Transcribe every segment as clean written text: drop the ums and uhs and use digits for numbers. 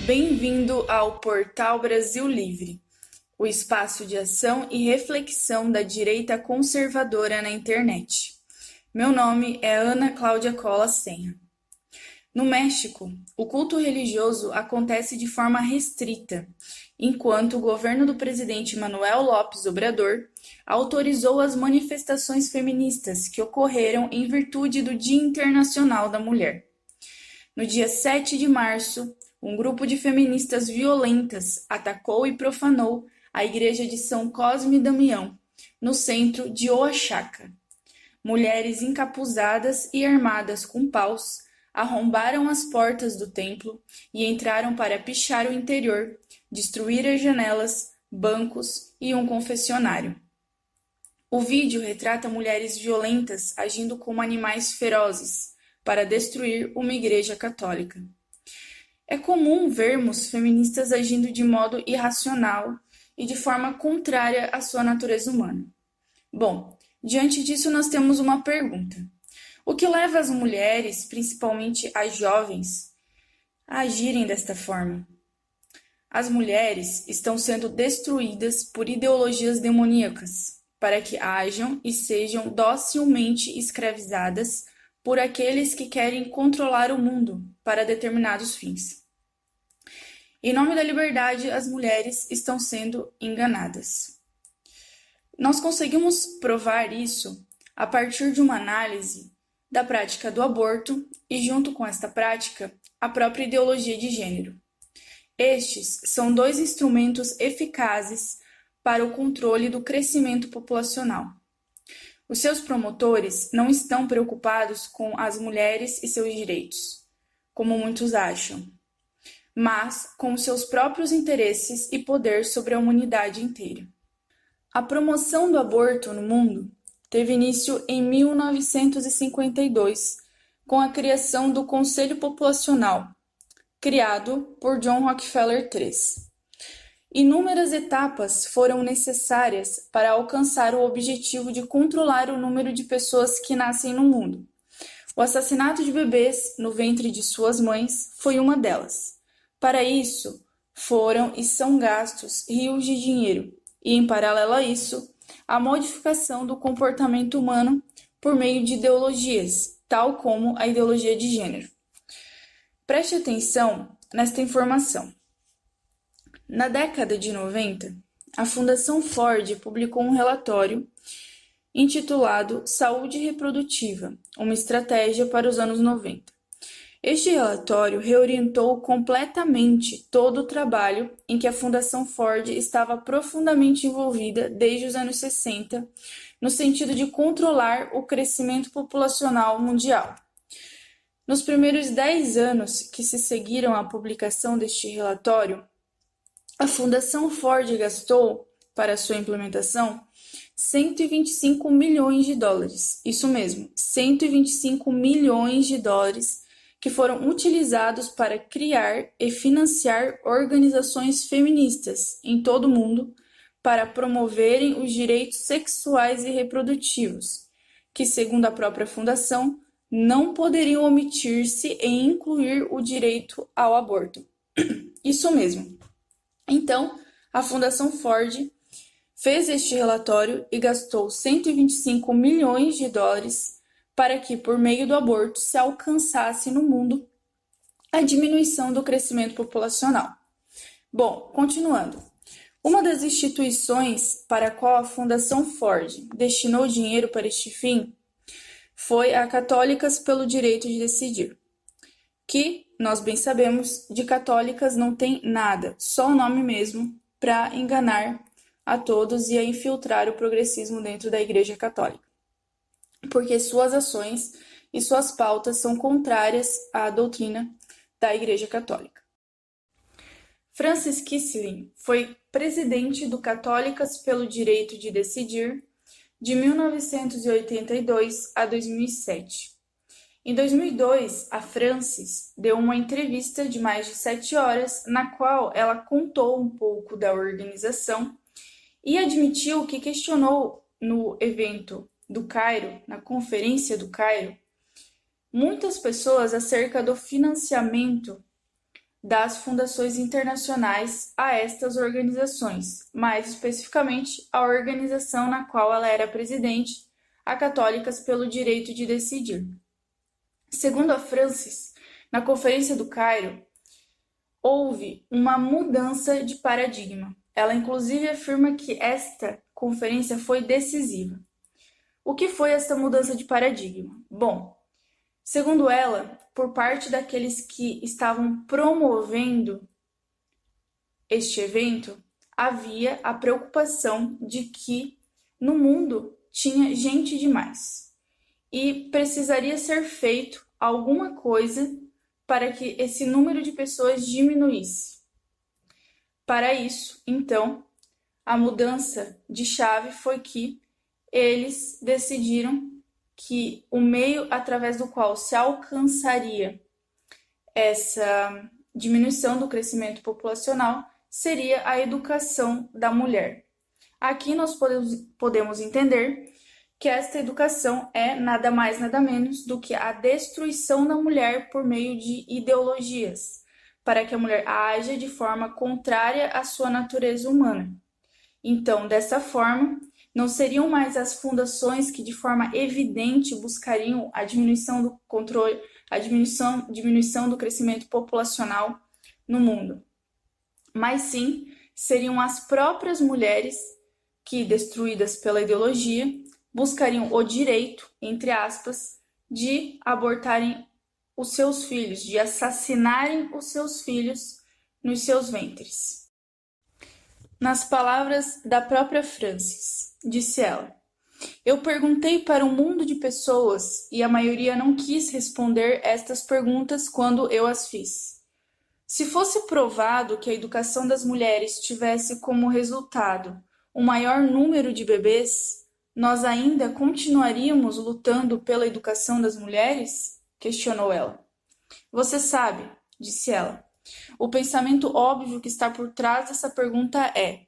Bem-vindo ao Portal Brasil Livre, o espaço de ação e reflexão da direita conservadora na internet. Meu nome é Ana Cláudia Cola Senha. No México, o culto religioso acontece de forma restrita, enquanto o governo do presidente Manuel López Obrador autorizou as manifestações feministas que ocorreram em virtude do Dia Internacional da Mulher. No dia 7 de março, um grupo de feministas violentas atacou e profanou a igreja de São Cosme e Damião, no centro de Oaxaca. Mulheres encapuzadas e armadas com paus arrombaram as portas do templo e entraram para pichar o interior, destruir as janelas, bancos e um confessionário. O vídeo retrata mulheres violentas agindo como animais ferozes para destruir uma igreja católica. É comum vermos feministas agindo de modo irracional e de forma contrária à sua natureza humana. Bom, diante disso nós temos uma pergunta. O que leva as mulheres, principalmente as jovens, a agirem desta forma? As mulheres estão sendo destruídas por ideologias demoníacas, para que hajam e sejam docilmente escravizadas por aqueles que querem controlar o mundo para determinados fins. Em nome da liberdade, as mulheres estão sendo enganadas. Nós conseguimos provar isso a partir de uma análise da prática do aborto e, junto com esta prática, a própria ideologia de gênero. Estes são dois instrumentos eficazes para o controle do crescimento populacional. Os seus promotores não estão preocupados com as mulheres e seus direitos, como muitos acham, mas com os seus próprios interesses e poder sobre a humanidade inteira. A promoção do aborto no mundo teve início em 1952, com a criação do Conselho Populacional, criado por John Rockefeller III. Inúmeras etapas foram necessárias para alcançar o objetivo de controlar o número de pessoas que nascem no mundo. O assassinato de bebês no ventre de suas mães foi uma delas. Para isso, foram e são gastos rios de dinheiro, e, em paralelo a isso, a modificação do comportamento humano por meio de ideologias, tal como a ideologia de gênero. Preste atenção nesta informação. Na década de 90, a Fundação Ford publicou um relatório intitulado Saúde Reprodutiva, uma estratégia para os anos 90. Este relatório reorientou completamente todo o trabalho em que a Fundação Ford estava profundamente envolvida desde os anos 60, no sentido de controlar o crescimento populacional mundial. Nos primeiros 10 anos que se seguiram à publicação deste relatório, a Fundação Ford gastou, para sua implementação, 125 milhões de dólares. Isso mesmo, 125 milhões de dólares que foram utilizados para criar e financiar organizações feministas em todo o mundo para promoverem os direitos sexuais e reprodutivos, que, segundo a própria fundação, não poderiam omitir-se em incluir o direito ao aborto. Isso mesmo. Então, a Fundação Ford fez este relatório e gastou 125 milhões de dólares para que, por meio do aborto, se alcançasse no mundo a diminuição do crescimento populacional. Bom, continuando. Uma das instituições para a qual a Fundação Ford destinou dinheiro para este fim foi a Católicas pelo Direito de Decidir, que, nós bem sabemos, de católicas não tem nada, só o nome mesmo, para enganar a todos e a infiltrar o progressismo dentro da Igreja Católica, porque suas ações e suas pautas são contrárias à doutrina da Igreja Católica. Francis Kissling foi presidente do Católicas pelo Direito de Decidir de 1982 a 2007. Em 2002, a Francis deu uma entrevista de mais de 7 horas, na qual ela contou um pouco da organização e admitiu que questionou no evento do Cairo, na Conferência do Cairo, muitas pessoas acerca do financiamento das fundações internacionais a estas organizações, mais especificamente a organização na qual ela era presidente, a Católicas pelo Direito de Decidir. Segundo a Francis, na Conferência do Cairo, houve uma mudança de paradigma. Ela, inclusive, afirma que esta conferência foi decisiva. O que foi esta mudança de paradigma? Bom, segundo ela, por parte daqueles que estavam promovendo este evento, havia a preocupação de que no mundo tinha gente demais e precisaria ser feito alguma coisa para que esse número de pessoas diminuísse. Para isso, então, a mudança de chave foi que eles decidiram que o meio através do qual se alcançaria essa diminuição do crescimento populacional seria a educação da mulher. Aqui nós podemos entender que esta educação é nada mais, nada menos do que a destruição da mulher por meio de ideologias, para que a mulher haja de forma contrária à sua natureza humana. Então, dessa forma, não seriam mais as fundações que de forma evidente buscariam a diminuição do controle, a diminuição do crescimento populacional no mundo, mas sim seriam as próprias mulheres que, destruídas pela ideologia, buscariam o direito, entre aspas, de abortarem os seus filhos, de assassinarem os seus filhos nos seus ventres. Nas palavras da própria Francis, disse ela: "Eu perguntei para um mundo de pessoas e a maioria não quis responder estas perguntas quando eu as fiz. Se fosse provado que a educação das mulheres tivesse como resultado um maior número de bebês, nós ainda continuaríamos lutando pela educação das mulheres?" questionou ela. "Você sabe", disse ela, "o pensamento óbvio que está por trás dessa pergunta é: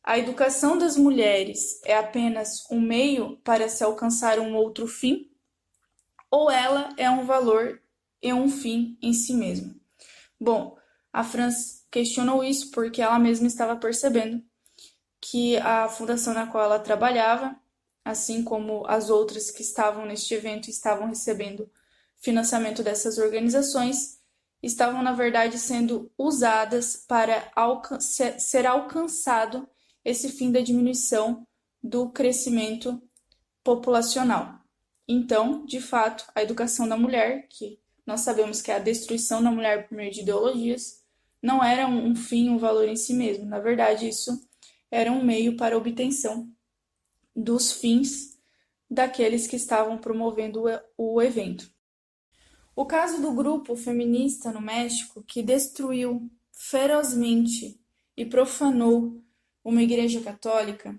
a educação das mulheres é apenas um meio para se alcançar um outro fim? Ou ela é um valor e um fim em si mesma?" Bom, a Franz questionou isso porque ela mesma estava percebendo que a fundação na qual ela trabalhava, assim como as outras que estavam neste evento e estavam recebendo financiamento dessas organizações, estavam, na verdade, sendo usadas para ser alcançado esse fim da diminuição do crescimento populacional. Então, de fato, a educação da mulher, que nós sabemos que é a destruição da mulher por meio de ideologias, não era um fim, um valor em si mesmo. Na verdade, isso era um meio para a obtenção dos fins daqueles que estavam promovendo o evento. O caso do grupo feminista no México, que destruiu ferozmente e profanou uma igreja católica,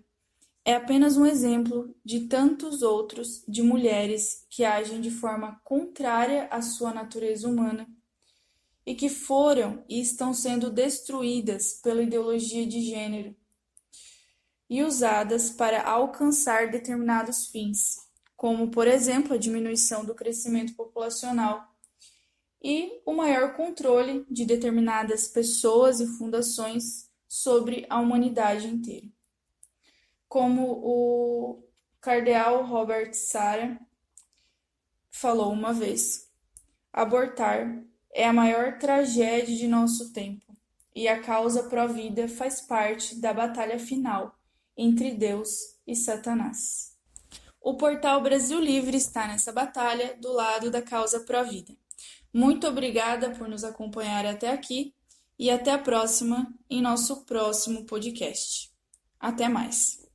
é apenas um exemplo de tantos outros de mulheres que agem de forma contrária à sua natureza humana e que foram e estão sendo destruídas pela ideologia de gênero e usadas para alcançar determinados fins, como, por exemplo, a diminuição do crescimento populacional e o maior controle de determinadas pessoas e fundações sobre a humanidade inteira. Como o cardeal Robert Sarah falou uma vez: abortar é a maior tragédia de nosso tempo, e a causa pró-vida faz parte da batalha final entre Deus e Satanás. O portal Brasil Livre está nessa batalha do lado da causa pró-vida. Muito obrigada por nos acompanhar até aqui e até a próxima em nosso próximo podcast. Até mais!